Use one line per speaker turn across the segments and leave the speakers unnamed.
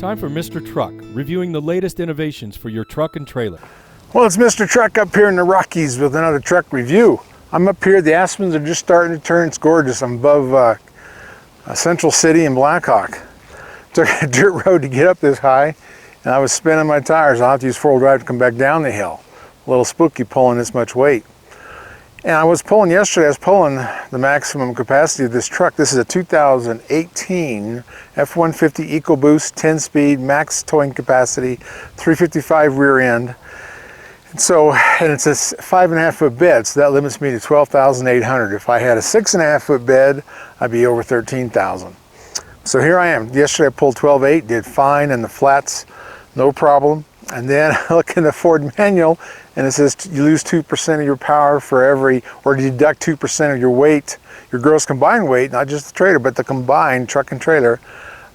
Time for Mr. Truck, reviewing the latest innovations for your truck and trailer.
Well, it's Mr. Truck up here in the Rockies with another truck review. I'm up here, the aspens are just starting to turn. It's gorgeous. I'm above Central City and Blackhawk. Took a dirt road to get up this high, and I was spinning my tires. I'll have to use four-wheel drive to come back down the hill. A little spooky pulling this much weight. And I was pulling yesterday, I was pulling the maximum capacity of this truck. This is a 2018 F150 EcoBoost 10-speed max towing capacity, 355 rear end. And it's a 5.5 foot bed, so that limits me to 12,800. If I had a 6.5 foot bed, I'd be over 13,000. So here I am. Yesterday I pulled 12.8, did fine in the flats, no problem. And then I look in the Ford manual and it says you lose 2% of your power for every, or deduct 2% of your weight, your gross combined weight, not just the trailer, but the combined truck and trailer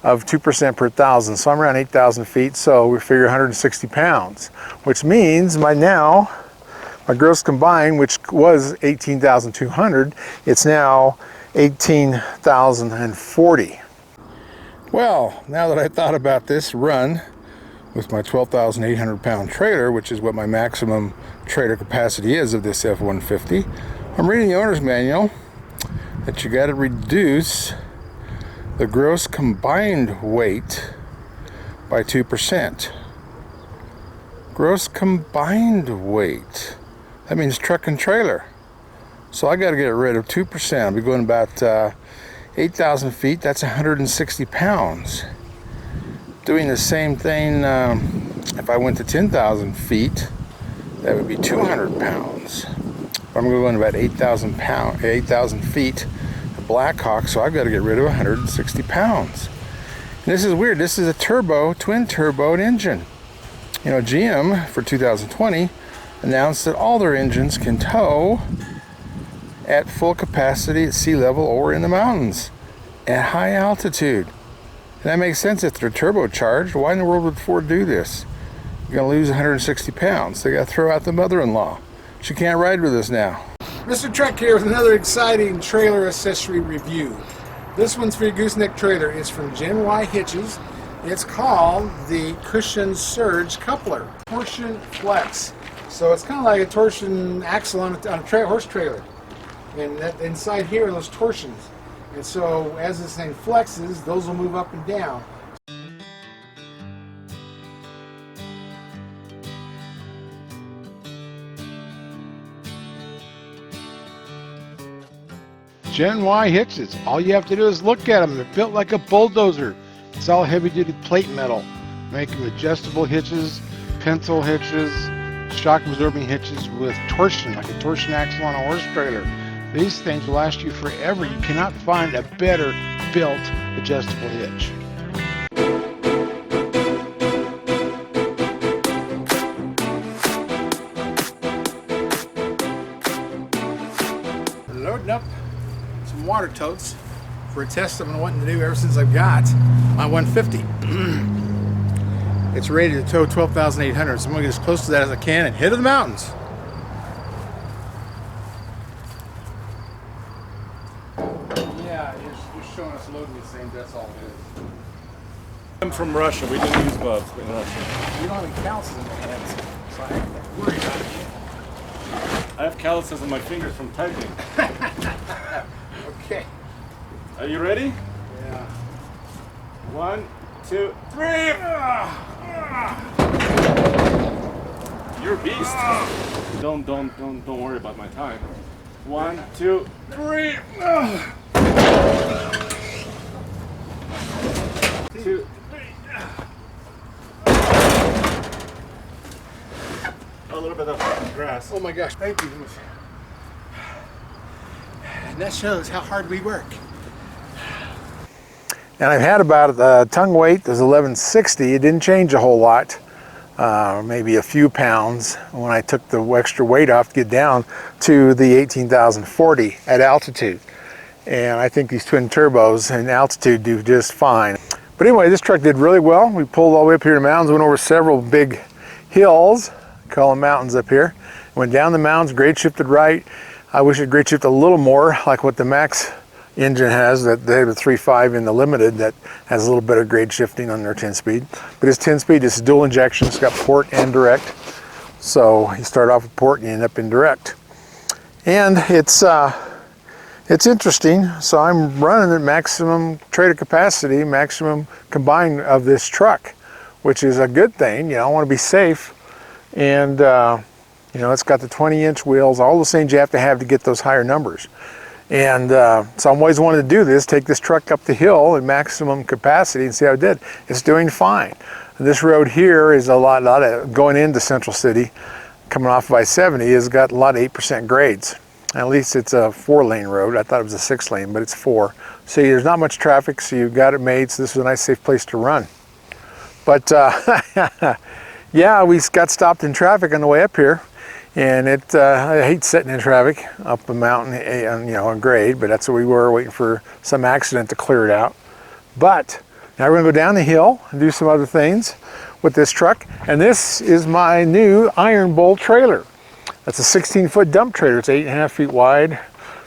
of 2% per thousand. So I'm around 8,000 feet, so we figure 160 pounds, which means my gross combined, which was 18,200, it's now 18,040. Well, now that I thought about this run with my 12,800 pound trailer, which is what my maximum trailer capacity is of this F-150, I'm reading the owner's manual that you got to reduce the gross combined weight by 2%. Gross combined weight. That means truck and trailer. So I got to get rid of 2%. I'll be going about 8,000 feet. That's 160 pounds. Doing the same thing if I went to 10,000 feet, that would be 200 pounds. I'm going about 8,000 feet to Blackhawk, so I've got to get rid of 160 pounds. And this is weird. This is a twin turbo engine. You know, GM for 2020 announced that all their engines can tow at full capacity at sea level or in the mountains at high altitude. And that makes sense if they're turbocharged. Why in the world would Ford do this? You're going to lose 160 pounds. They got to throw out the mother-in-law. She can't ride with us now.
Mr. Truck here with another exciting trailer accessory review. This one's for your gooseneck trailer. It's from Gen Y Hitches. It's called the Cushion Surge Coupler. Torsion Flex. So it's kind of like a torsion axle on a horse trailer. And that inside here are those torsions. And so as this thing flexes, those will move up and down.
Gen Y hitches. All you have to do is look at them. They're built like a bulldozer. It's all heavy-duty plate metal. Make them adjustable hitches, pencil hitches, shock-absorbing hitches with torsion, like a torsion axle on a horse trailer. These things will last you forever. You cannot find a better built adjustable hitch.
Loading up some water totes for a test I've been wanting to do ever since I've got my 150. It's rated to tow 12,800, so I'm going to get as close to that as I can and head to the mountains. Yeah, you're showing us loading these things, that's all it is.
I'm from Russia. We didn't use gloves in Russia.
You don't have any calluses in your hands, so I have to worry about it.
I have calluses on my fingers from typing.
Okay.
Are you ready?
Yeah.
1, 2, 3. You're a beast. Don't worry about my time. 1, 2, 3. 2, 3. A little bit of grass.
Oh my gosh, thank you. And that shows how hard we work.
And I've had about tongue weight, there's 1160. It didn't change a whole lot, maybe a few pounds when I took the extra weight off to get down to the 18,040 at altitude. And I think these twin turbos in altitude do just fine. But anyway, this truck did really well. We pulled all the way up here to the mountains, went over several big hills, call them mountains up here. Went down the mountains, grade shifted right. I wish it grade shifted a little more, like what the max engine has. That they have a 3.5 in the limited that has a little bit of grade shifting on their 10-speed. But his 10-speed is dual injection. It's got port and direct. So you start off with port and you end up in direct. And it's interesting. So I'm running at maximum trailer capacity, maximum combined of this truck, which is a good thing. You know, I want to be safe. And you know, it's got the 20-inch wheels, all those things you have to get those higher numbers. And so I've always wanted to do this, take this truck up the hill at maximum capacity and see how it did. It's doing fine. And this road here is a lot of, going into Central City, coming off of I-70, has got a lot of 8% grades. At least it's a 4-lane road. I thought it was a 6-lane, but it's 4. See, there's not much traffic, so you've got it made, so this is a nice, safe place to run. But yeah, we got stopped in traffic on the way up here. And I hate sitting in traffic up a mountain, you know, on grade, but that's where we were, waiting for some accident to clear it out. But now we're gonna go down the hill and do some other things with this truck. And this is my new Iron Bowl trailer. That's a 16-foot dump trailer. It's 8.5 feet wide in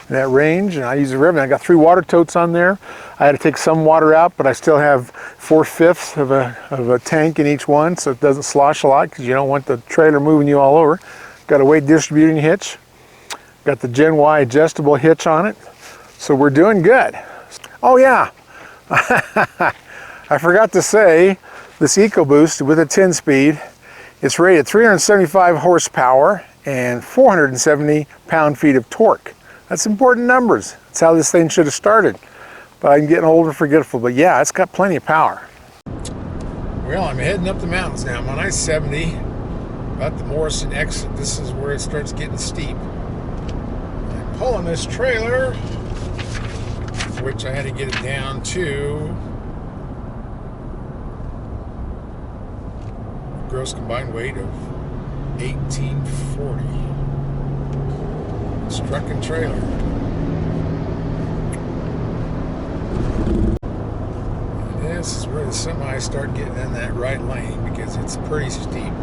that range, and I use it for everything. I got 3 water totes on there. I had to take some water out, but I still have 4/5 of a tank in each one, so it doesn't slosh a lot, because you don't want the trailer moving you all over. Got a weight distributing hitch. Got the Gen Y adjustable hitch on it. So we're doing good. Oh yeah, I forgot to say, this EcoBoost with a 10-speed, it's rated 375 horsepower and 470 pound-feet of torque. That's important numbers. That's how this thing should have started. But I'm getting old and forgetful. But yeah, it's got plenty of power.
Well, I'm heading up the mountains now. I'm on I-70. About the Morrison exit. This is where it starts getting steep. I'm pulling this trailer, which I had to get it down to a gross combined weight of 1840. It's truck and trailer. And this is where the semis start getting in that right lane, because it's pretty steep.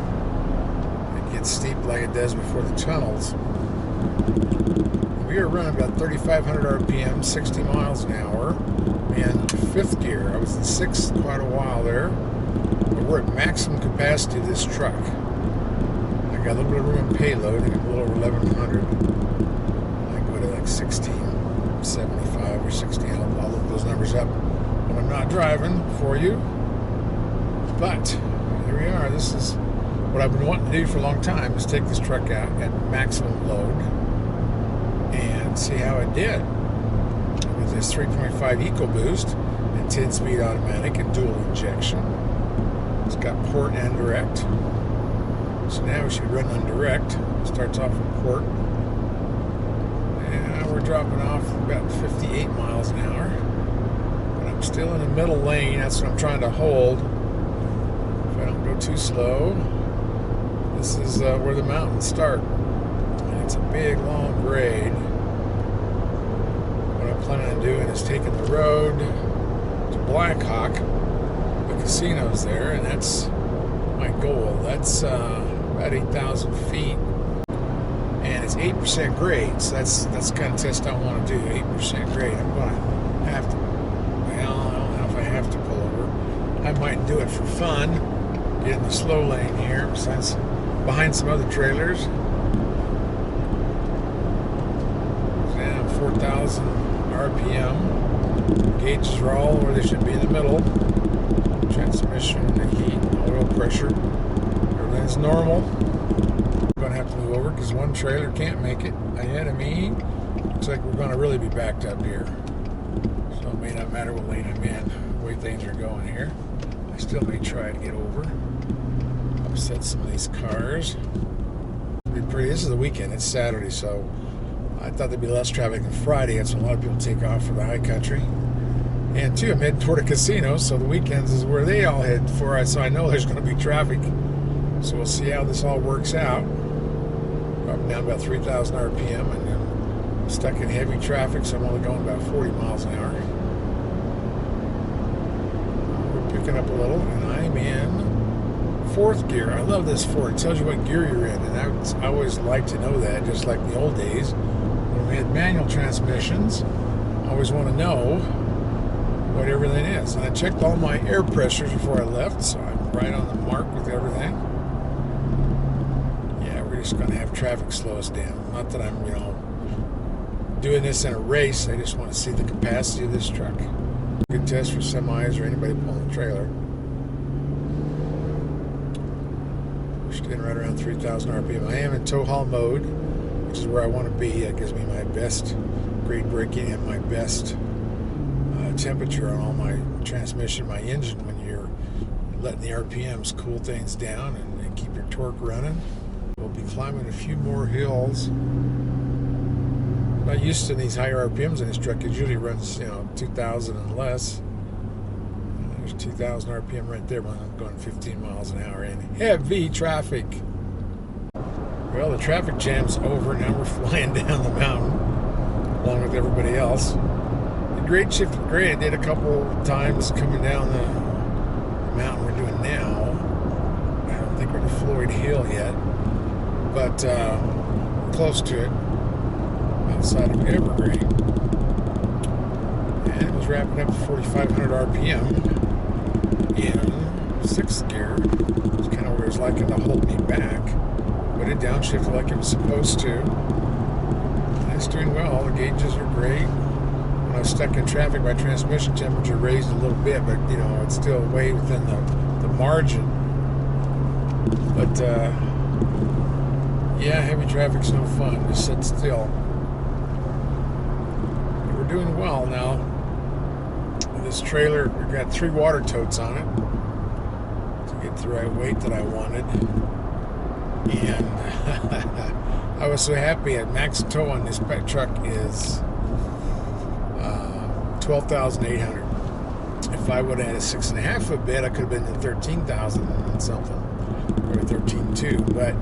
Gets steep like it does before the tunnels. We are running about 3,500 RPM, 60 miles an hour, in 5th gear. I was in 6th quite a while there, but we're at maximum capacity of this truck. I got a little bit of room in payload. I got a little over 1,100. I go to like 1675 or 16. I'll look those numbers up when I'm not driving for you. But here we are. This is what I've been wanting to do for a long time, is take this truck out at maximum load and see how it did with this 3.5 EcoBoost and 10-speed automatic and dual injection. It's got port and direct. So now we should run on direct. Starts off with port. And we're dropping off about 58 miles an hour. But I'm still in the middle lane. That's what I'm trying to hold. If I don't go too slow. This is where the mountains start, and it's a big, long grade. What I'm planning on doing is taking the road to Blackhawk. The casino's there, and that's my goal. That's about 8,000 feet, and it's 8% grade, so that's the kind of test I want to do, 8% grade. I'm going to have to, well, I don't know if I have to pull over. I might do it for fun, get in the slow lane here, since behind some other trailers. And 4,000 RPM. Gauges are all where they should be, in the middle. Transmission, the heat, oil pressure. Everything's normal. I'm going to have to move over because one trailer can't make it ahead of me. Looks like we're going to really be backed up here. So it may not matter what lane I'm in, the way things are going here. I still may try to get over. Upset some of these cars. This is the weekend, it's Saturday, so I thought there'd be less traffic than Friday. That's when a lot of people take off for the high country. And two, I'm heading toward a casino, so the weekends is where they all head for. So I know there's going to be traffic. So we'll see how this all works out. Dropping down about 3,000 RPM, and then I'm stuck in heavy traffic, so I'm only going about 40 miles an hour. We're picking up a little, and I'm in 4th gear. I love this 4. It tells you what gear you're in, and I always like to know that, just like the old days when we had manual transmissions. I always want to know what everything is. And I checked all my air pressures before I left, so I'm right on the mark with everything. Yeah, we're just going to have traffic slow us down. Not that I'm, doing this in a race. I just want to see the capacity of this truck. Good test for semis or anybody pulling a trailer. We're staying right around 3,000 RPM. I am in tow haul mode, which is where I want to be. That gives me my best grade braking and my best temperature on all my transmission, my engine, when you're letting the RPMs cool things down and keep your torque running. We'll be climbing a few more hills. I'm not used to these higher RPMs in this truck. It usually runs, 2,000 and less. There's 2,000 RPM right there when I'm going 15 miles an hour in heavy traffic. Well, the traffic jam's over. Now we're flying down the mountain along with everybody else. The grade shifted grade. I did a couple times coming down the mountain we're doing now. I don't think we're to Floyd Hill yet, but close to it, outside of Evergreen. And it was wrapping up to 4,500 RPM in 6th gear. It's kind of where it's liking to hold me back, but it downshifted like it was supposed to. And it's doing well. The gauges are great. When I was stuck in traffic, my transmission temperature raised a little bit, but it's still way within the margin. But yeah, heavy traffic's no fun. Just sit still. But we're doing well now. This trailer, we've got 3 water totes on it to get the right weight that I wanted. And I was so happy. At max tow on this truck is 12,800. If I would have had a 6.5 foot bed, I could have been in 13,000 and something, or 13.2. But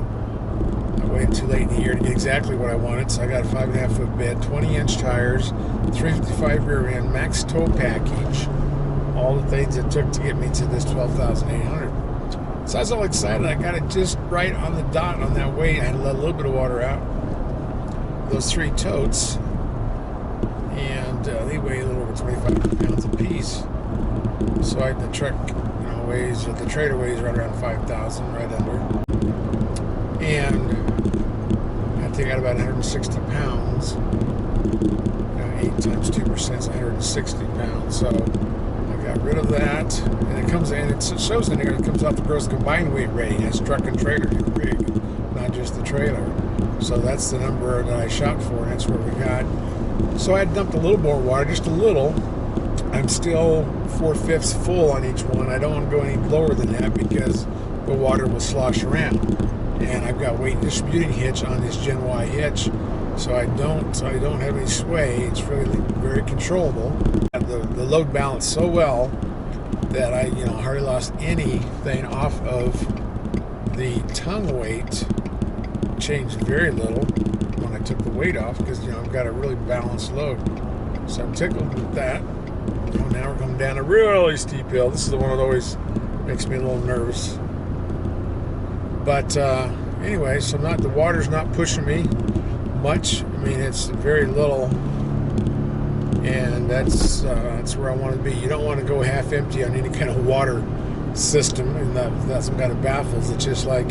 I waited too late in the year to get exactly what I wanted, so I got a 5.5 foot bed, 20-inch tires, 355 rear end, max tow package, all the things it took to get me to this 12,800. So I was all excited. I got it just right on the dot on that weight. I had to let a little bit of water out. Those 3 totes, and they weigh a little over 2,500 pounds apiece. So the truck, the trailer weighs right around 5,000, right under. And I think I got about 160 pounds. 8 times 2% is 160 pounds. So I got rid of that, and it comes in. It shows in here. It comes off the gross combined weight rating. It's truck and trailer rig, not just the trailer. So that's the number that I shot for, and that's where we got. So I dumped a little more water, just a little. I'm still 4/5 full on each one. I don't want to go any lower than that because the water will slosh around. And I've got weight distributing hitch on this Gen Y hitch, so I don't have any sway. It's really very controllable. The load balanced so well that I hardly lost anything off of the tongue weight. Changed very little when I took the weight off because I've got a really balanced load. So I'm tickled with that. Now we're coming down a really steep hill. This is the one that always makes me a little nervous. But anyway, so the water's not pushing me much. I mean, it's very little, and that's where I want to be. You don't want to go half empty on any kind of water system, and that's some kind of baffles. It's just like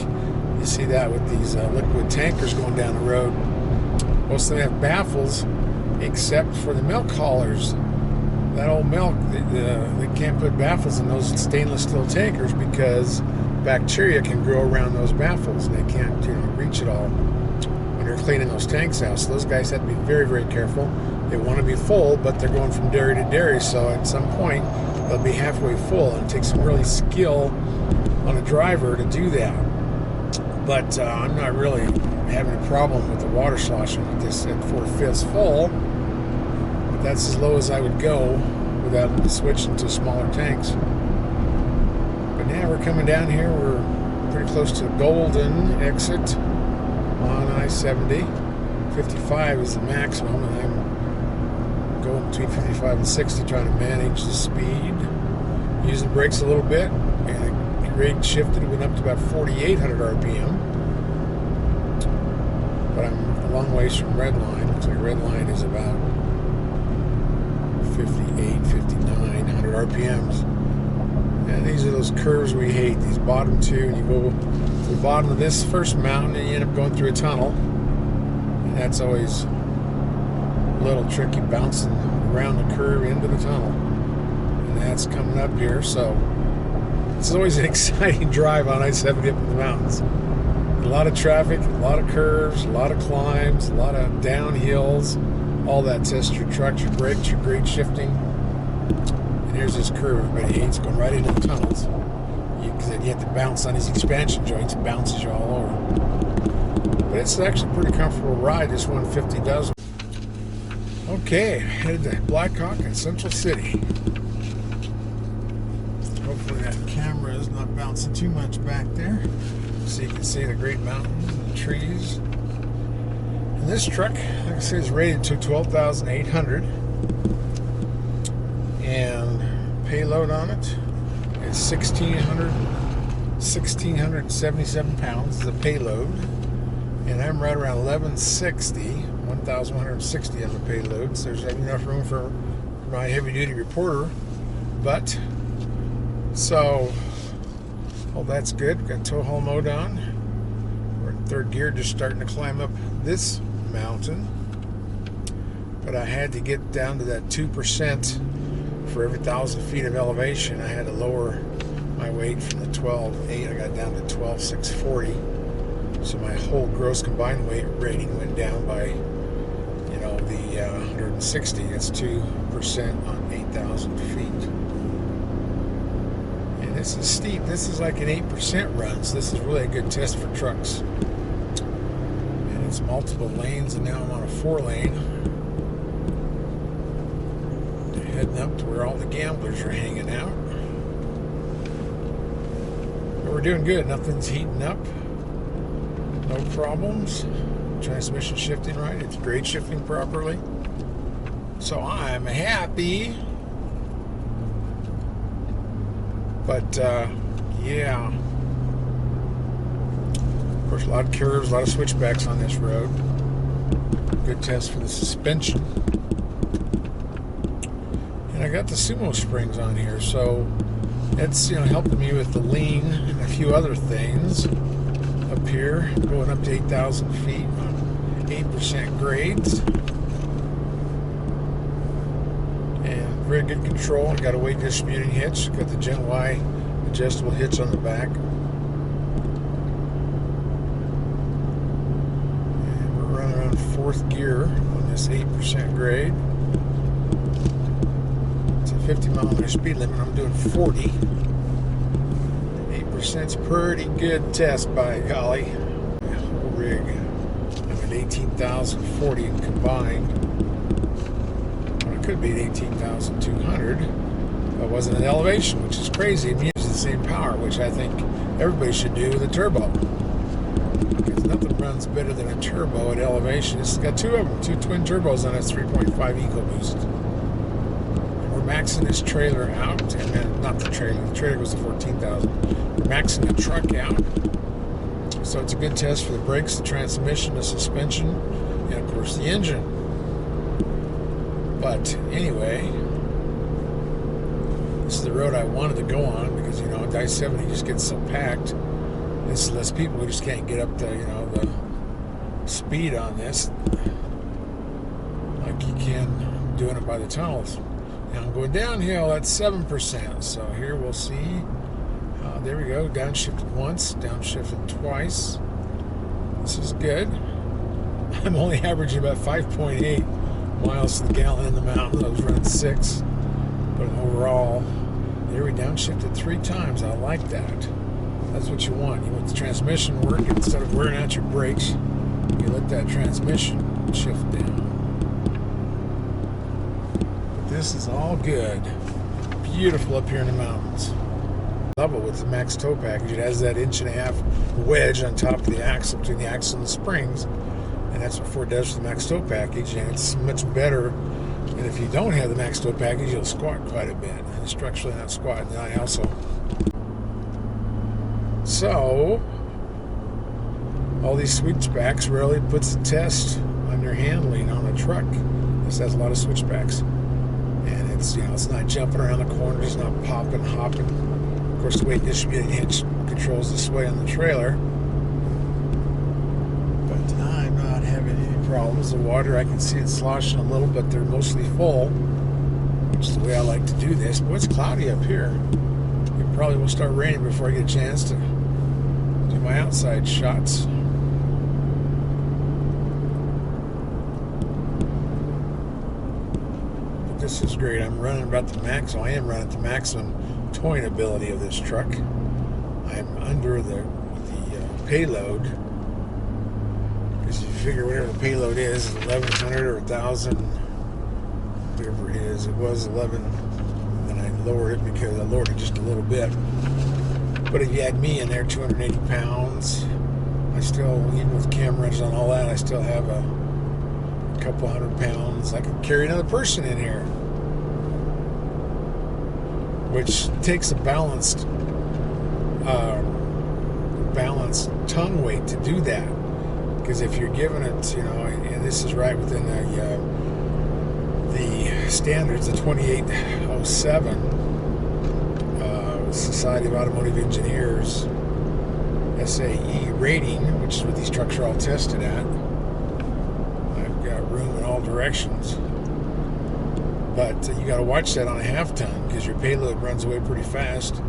you see that with these liquid tankers going down the road. Most of them have baffles, except for the milk haulers. That old milk, they can't put baffles in those stainless steel tankers because bacteria can grow around those baffles, and they can't reach it all when you're cleaning those tanks out. So those guys have to be very, very careful. They want to be full, but they're going from dairy to dairy, so at some point they'll be halfway full, and it takes some really skill on a driver to do that. But I'm not really having a problem with the water sloshing with this at 4/5 full. But that's as low as I would go without switching to smaller tanks. But now we're coming down here. We're pretty close to Golden exit on I-70. 55 is the maximum, and I'm going between 55 and 60 trying to manage the speed. Using brakes a little bit, and the grade shifted. It went up to about 4,800 RPM. But I'm a long ways from red line. Looks like red line is about 58, 59, 100 RPMs. And these are those curves we hate, these bottom two. And you go to the bottom of this first mountain and you end up going through a tunnel. And that's always a little tricky, bouncing around the curve into the tunnel. And that's coming up here, so it's always an exciting drive on I-70 up in the mountains. A lot of traffic, a lot of curves, a lot of climbs, a lot of downhills. All that tests your trucks, your brakes, your grade shifting. And here's this curve everybody hates, going right into the tunnels. Because you have to bounce on these expansion joints. It bounces you all over. But it's actually a pretty comfortable ride, this 150 does. Okay, headed to Blackhawk in Central City. Hopefully that camera is not bouncing too much back there, so you can see the great mountains and the trees. And this truck, like I said, is rated to 12,800, and payload on it is 1,677 pounds is the payload, and I'm right around 1,160 on the payload, so there's enough room for my heavy-duty reporter. But so, well, that's good. Got tow haul mode on. We're in third gear, just starting to climb up this mountain. But I had to get down to that 2% for every 1,000 feet of elevation. I had to lower my weight from the 12.8. I got down to 12,640. So my whole gross combined weight rating went down by, you know, the 160. That's 2% on 8,000 feet. This is steep. This is like an 8% run, so this is really a good test for trucks. And it's multiple lanes, and now I'm on a 4-lane. Heading up to where all the gamblers are hanging out. But we're doing good. Nothing's heating up. No problems. Transmission shifting right. It's grade shifting properly. So I'm happy. But, yeah. Of course, a lot of curves, a lot of switchbacks on this road. Good test for the suspension. And I got the Sumo springs on here, so it's, you know, helping me with the lean and a few other things. Up here, going up to 8,000 feet on 8% grades. Very good control. I got a weight distributing hitch. Got the Gen Y adjustable hitch on the back. And we're running around fourth gear on this 8% grade. It's a 50-mile-an-hour speed limit. I'm doing 40. 8%'s pretty good test, by golly. Whole rig. I'm at 18,040 in combined. Could be at 18,200. It wasn't an elevation, which is crazy. It uses the same power, which I think everybody should do with a turbo. Because nothing runs better than a turbo at elevation. It's got two of them, two twin turbos on its 3.5 EcoBoost. And we're maxing this trailer out, and then not the trailer goes to 14,000. We're maxing the truck out. So it's a good test for the brakes, the transmission, the suspension, and of course the engine. But anyway, this is the road I wanted to go on because, you know, I-70 just gets so packed. There's less people. We just can't get up to, you know, the speed on this like you can doing it by the tunnels. Now I'm going downhill at 7%. So here we'll see. There we go. Downshifted once, downshifted twice. This is good. I'm only averaging about 5.8 miles to the gallon in the mountains. I was running 6, but overall, there we downshifted 3 times. I like that. That's what you want. You want the transmission working instead of wearing out your brakes. You let that transmission shift down. But this is all good. Beautiful up here in the mountains. Level with the max tow package. It has that 1.5-inch wedge on top of the axle between the axle and the springs. And that's what Ford does for the max tow package, and it's much better. And if you don't have the max tow package, you'll squat quite a bit, and it's structurally not squatting. And I also. So, all these switchbacks really puts the test on your handling on a truck. This has a lot of switchbacks, and It's, it's not jumping around the corners, it's not popping, hopping. Of course, the weight distributed hitch controls this way on the trailer. But I'm not having any problems. The water, I can see it sloshing a little, but they're mostly full, which is the way I like to do this. Boy, it's cloudy up here. It probably will start raining before I get a chance to do my outside shots. But this is great. I'm running about the max. I am running at the maximum towing ability of this truck. I'm under the payload. Because you figure whatever the payload is 1,100 or 1,000, whatever it is. It was 11, and I lowered it because I lowered it just a little bit. But if you add me in there, 280 pounds, I still, even with cameras and all that, I still have a couple 100 pounds. I could carry another person in here, which takes a balanced tongue weight to do that. Because if you're giving it, and this is right within the standards, the 2807 Society of Automotive Engineers SAE rating, which is what these trucks are all tested at. I've got room in all directions. But you got to watch that on a half ton because your payload runs away pretty fast.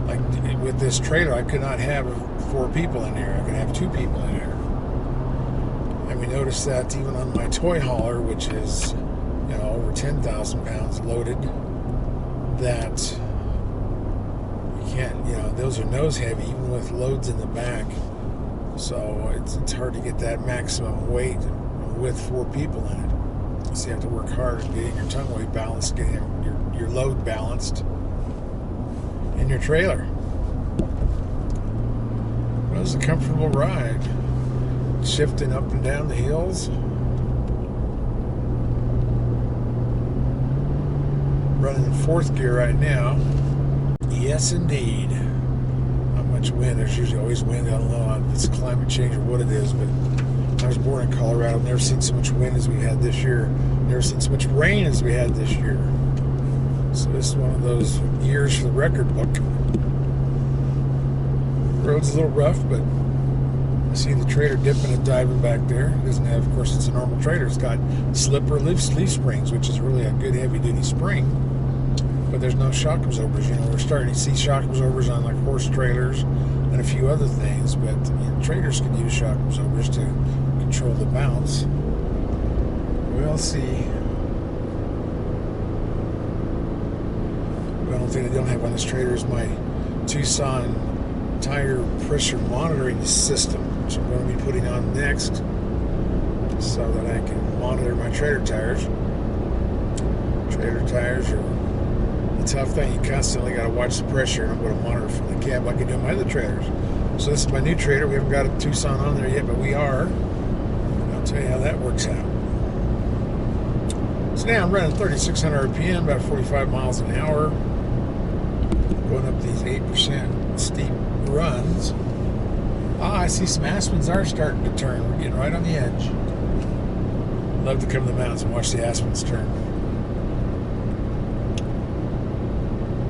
Like with this trailer, I could not have 4 people in there. I could have 2 people in there. And we noticed that even on my toy hauler, which is, over 10,000 pounds loaded, that you can't, those are nose heavy, even with loads in the back. So it's hard to get that maximum weight with 4 people in it. So you have to work hard at getting your tongue weight balanced, getting your load balanced in your trailer. Well, it was a comfortable ride. Shifting up and down the hills. Running in 4th gear right now. Yes, indeed. Not much wind. There's usually always wind. I don't know if it's climate change or what it is, but I was born in Colorado. I've never seen so much wind as we had this year. Never seen so much rain as we had this year. So this is one of those years for the record book. The road's a little rough, but I see the trailer dipping and diving back there. It doesn't have, of course, it's a normal trailer. It's got slipper leaf springs, which is really a good heavy-duty spring. But there's no shock absorbers. We're starting to see shock absorbers on like horse trailers and a few other things. But trailers can use shock absorbers to control the bounce. We'll see. The only thing they don't have on this trailer is my Tucson tire pressure monitoring system, which I'm going to be putting on next so that I can monitor my trailer tires. Trailer tires are a tough thing. You constantly got to watch the pressure, and I'm going to monitor from the cab like I do my other trailers. So this is my new trailer. We haven't got a Tucson on there yet, but we are. I'll tell you how that works out. So now I'm running 3,600 RPM, about 45 miles an hour, going up these 8% steep runs. I see some aspens are starting to turn. We're getting right on the edge. Love to come to the mountains and watch the aspens turn.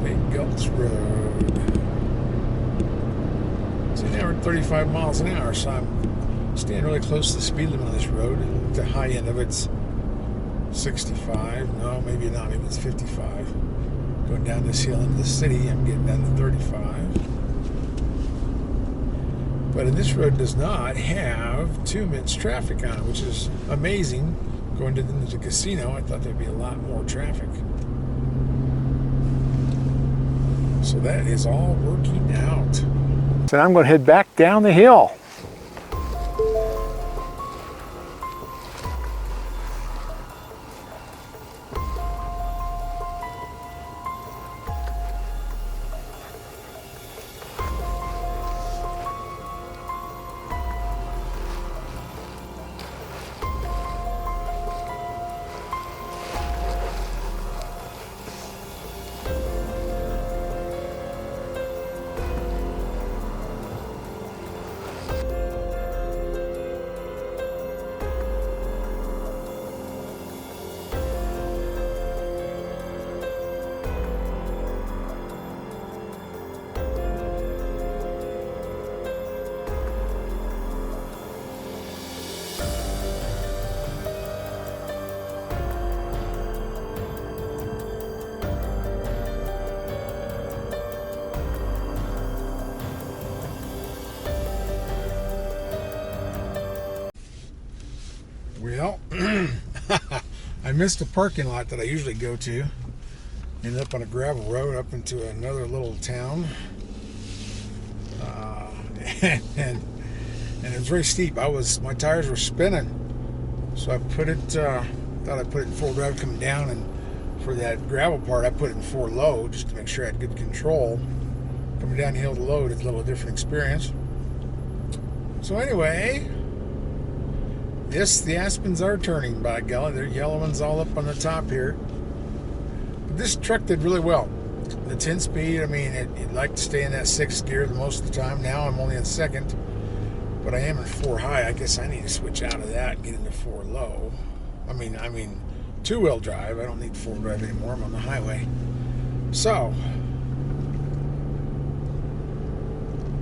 Big Gulch Road. See, now we're at 35 miles an hour, so I'm staying really close to the speed limit on this road. The high end of it's 65. No, maybe not. Maybe it's 55. Going down this hill into the city, I'm getting down to 35. But this road does not have 2-minute traffic on it, which is amazing. Going to the casino, I thought there'd be a lot more traffic. So that is all working out. So I'm going to head back down the hill. missed a parking lot that I usually go to. Ended up on a gravel road up into another little town. And it was very steep. My tires were spinning. So I put it, thought I'd put it in full drive coming down, and for that gravel part I put it in 4 low just to make sure I had good control. Coming down the hill to load is a little different experience. So anyway, yes, the aspens are turning, by golly. They're yellow ones all up on the top here. But this truck did really well. The 10-speed, I mean, it'd like to stay in that 6th gear most of the time. Now I'm only in 2nd, but I am in 4 high. I guess I need to switch out of that and get into 4 low. I mean 2-wheel drive. I don't need 4-wheel drive anymore. I'm on the highway. So,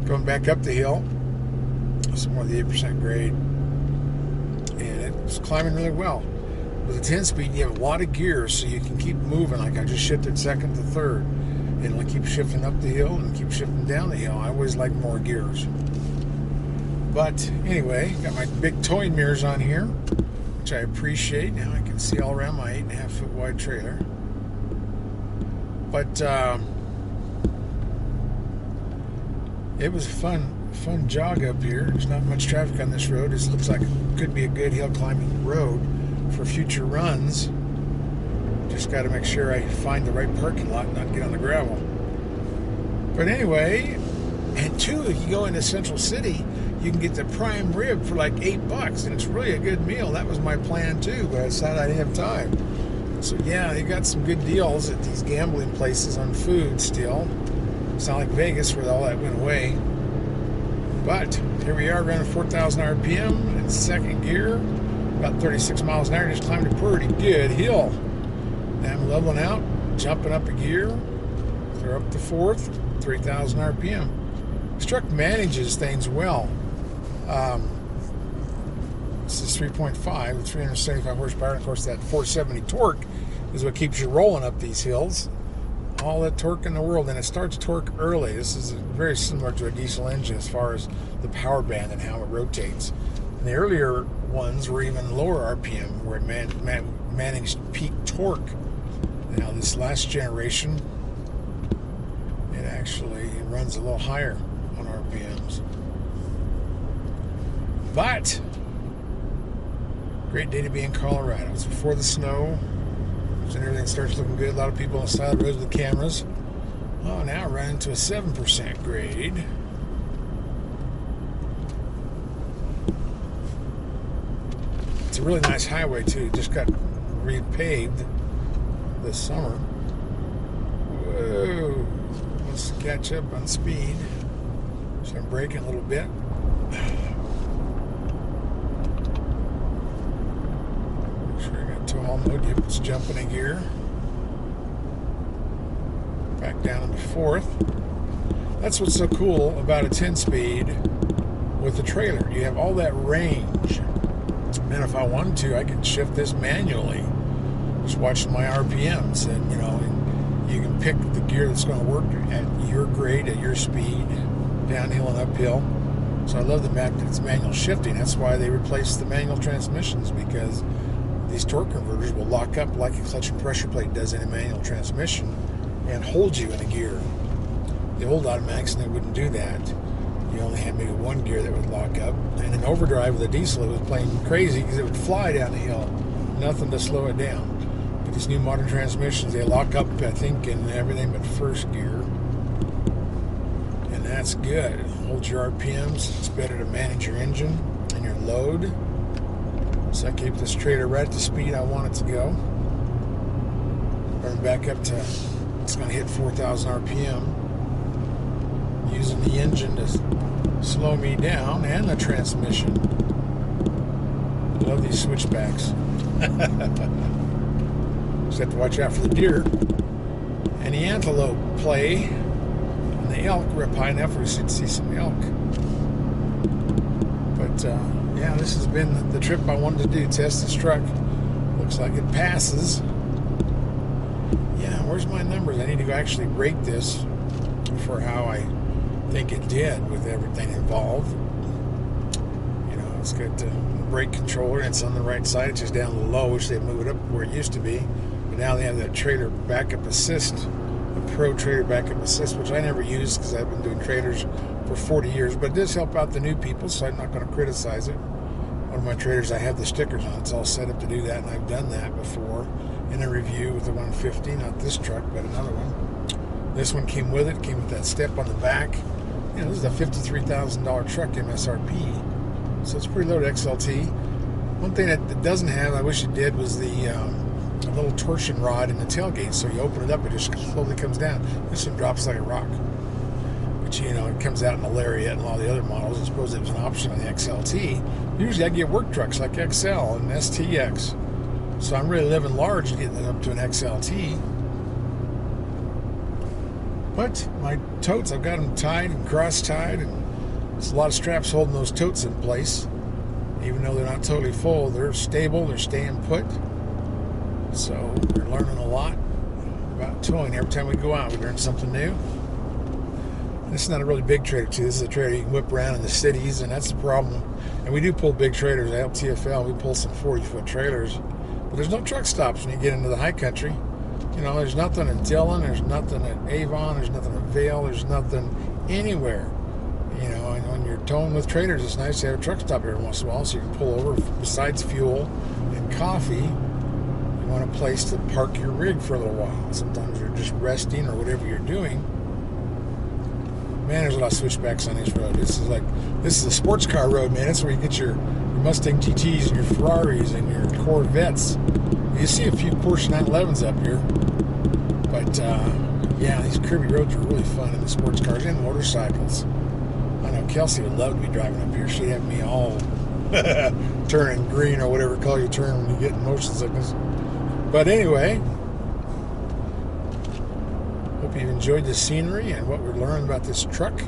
going back up the hill, some more of the 8% grade, and it was climbing really well. With a 10-speed, you have a lot of gears, so you can keep moving. Like I just shifted 2nd to 3rd, and it'll keep shifting up the hill and keep shifting down the hill. I always like more gears. But anyway, got my big towing mirrors on here, which I appreciate. Now I can see all around my 8.5 foot wide trailer. But it was a fun jog up here. There's not much traffic on this road. This looks like it could be a good hill climbing road for future runs. Just got to make sure I find the right parking lot and not get on the gravel. But anyway, and 2, if you go into Central City, you can get the prime rib for like $8, and it's really a good meal. That was my plan too, but I decided I didn't have time. So yeah, they got some good deals at these gambling places on food still. It's not like Vegas where all that went away. But here we are running 4,000 RPM in 2nd gear, about 36 miles an hour. Just climbed a pretty good hill. Now I'm leveling out, jumping up a gear, clear up to 4th, 3,000 RPM. This truck manages things well. This is 3.5 with 375 horsepower. And of course, that 470 torque is what keeps you rolling up these hills. All that torque in the world, and it starts torque early. This is very similar to a diesel engine as far as the power band and how it rotates. And the earlier ones were even lower RPM, where it managed peak torque. Now this last generation, it actually runs a little higher on RPMs. But great day to be in Colorado. It's before the snow, and everything starts looking good. A lot of people on the side of the road with the cameras. Oh, now we're running to a 7% grade. It's a really nice highway too. Just got repaved this summer. Whoa! Let's catch up on speed. So I'm braking a little bit. Make sure I got all mode. Yep, it's jumping a gear. Back down into 4th. That's what's so cool about a 10-speed with the trailer. You have all that range. And if I wanted to, I could shift this manually. Just watch my RPMs, and you can pick the gear that's going to work at your grade, at your speed, downhill and uphill. So I love the fact that it's manual shifting. That's why they replaced the manual transmissions, because these torque converters will lock up like a clutch and pressure plate does in a manual transmission and hold you in a gear. The old automatics, they wouldn't do that. You only had maybe one gear that would lock up. And in overdrive with a diesel, it was playing crazy because it would fly down the hill. Nothing to slow it down. But these new modern transmissions, they lock up, I think, in everything but 1st gear. And that's good. It holds your RPMs. It's better to manage your engine and your load. So I keep this trailer right at the speed I want it to go. Burn back up to, it's going to hit 4,000 RPM. Using the engine to slow me down, and the transmission. Love these switchbacks. Just have to watch out for the deer and the antelope play, and the elk. We're up high enough where we should see some elk. But yeah, this has been the trip I wanted to do. Test this truck. Looks like it passes. Yeah, where's my numbers? I need to actually rate this for how I think it did with everything involved. It's got the brake controller, and it's on the right side. It's just down a little low. Wish they'd move it up where it used to be. But now they have that trailer backup assist, a pro trailer backup assist, which I never used because I've been doing trailers for 40 years. But it does help out the new people, so I'm not going to criticize it. One of my trailers, I have the stickers on. It's all set up to do that, and I've done that before in a review with the 150. Not this truck, but another one. This one came with it. Came with that step on the back. You know, this is a $53,000 truck MSRP, so it's pretty low to XLT. One thing that it doesn't have, I wish it did, was the little torsion rod in the tailgate. So you open it up, it just slowly comes down. This one drops like a rock. But you know, it comes out in the Lariat and all the other models. I suppose it was an option on the XLT. Usually I get work trucks like XL and STX. So I'm really living large getting it up to an XLT. But my totes, I've got them tied and cross-tied, and there's a lot of straps holding those totes in place. Even though they're not totally full, they're stable, they're staying put. So we're learning a lot about towing. Every time we go out, we learn something new. This is not a really big trailer, too. This is a trailer you can whip around in the cities, and that's the problem. And we do pull big trailers. At TFL, we pull some 40-foot trailers. But there's no truck stops when you get into the high country. You know, there's nothing in Dillon, there's nothing at Avon, there's nothing at Vail, there's nothing anywhere. You know, and when you're towing with trailers, it's nice to have a truck stop every once in a while so you can pull over. Besides fuel and coffee, you want a place to park your rig for a little while. Sometimes you're just resting or whatever you're doing. Man, there's a lot of switchbacks on this road. This is a sports car road, man. That's where you get your Mustang GTs and your Ferraris and your Corvettes. You see a few Porsche 911s up here. But, yeah, these curvy roads are really fun in the sports cars and motorcycles. I know Kelsey would love to be driving up here. She'd have me all turning green or whatever color you turn when you get motion sickness. But anyway, hope you've enjoyed the scenery and what we're learning about this truck.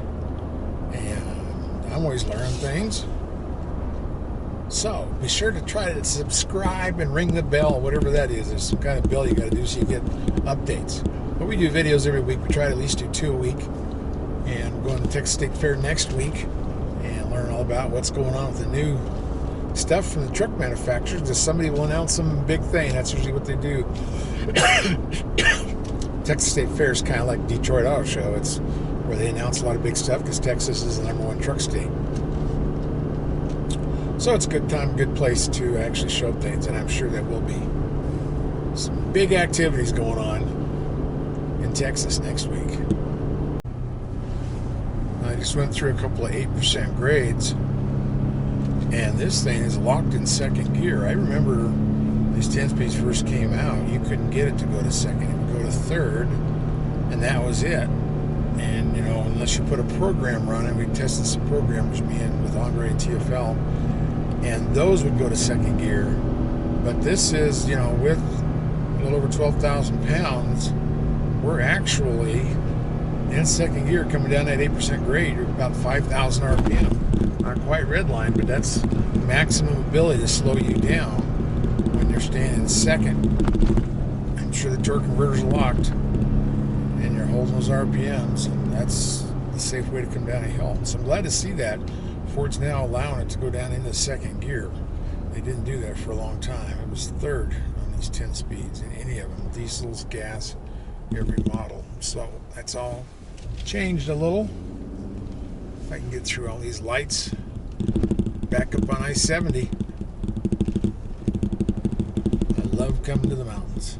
And I'm always learning things. So be sure to try to subscribe and ring the bell, whatever that is. There's some kind of bell you got to do so you get updates. But we do videos every week. We try to at least do 2 a week. And we're going to Texas State Fair next week and learn all about what's going on with the new stuff from the truck manufacturers. Just somebody will announce some big thing. That's usually what they do. Texas State Fair is kind of like Detroit Auto Show. It's where they announce a lot of big stuff because Texas is the #1 truck state. So it's a good time, good place to actually show things, and I'm sure there will be some big activities going on in Texas next week. I just went through a couple of 8% grades, and this thing is locked in second gear. I remember these 10-speeds first came out, you couldn't get it to go to second. It would go to third, and that was it. And, you know, unless you put a program running, we tested some programmers, me and with Andre and TFL, and those would go to second gear. But this is, you know, with a little over 12,000 pounds, we're actually in second gear coming down that 8% grade. You're about 5,000 RPM. Not quite red line, but that's maximum ability to slow you down when you're staying in second. I'm sure the torque converters are locked and you're holding those RPMs, and that's the safe way to come down a hill. So I'm glad to see that Ford's now allowing it to go down into second gear. They didn't do that for a long time. It was third on these 10 speeds in any of them, diesels, gas, every model. So that's all changed a little. If I can get through all these lights, back up on I-70. I love coming to the mountains.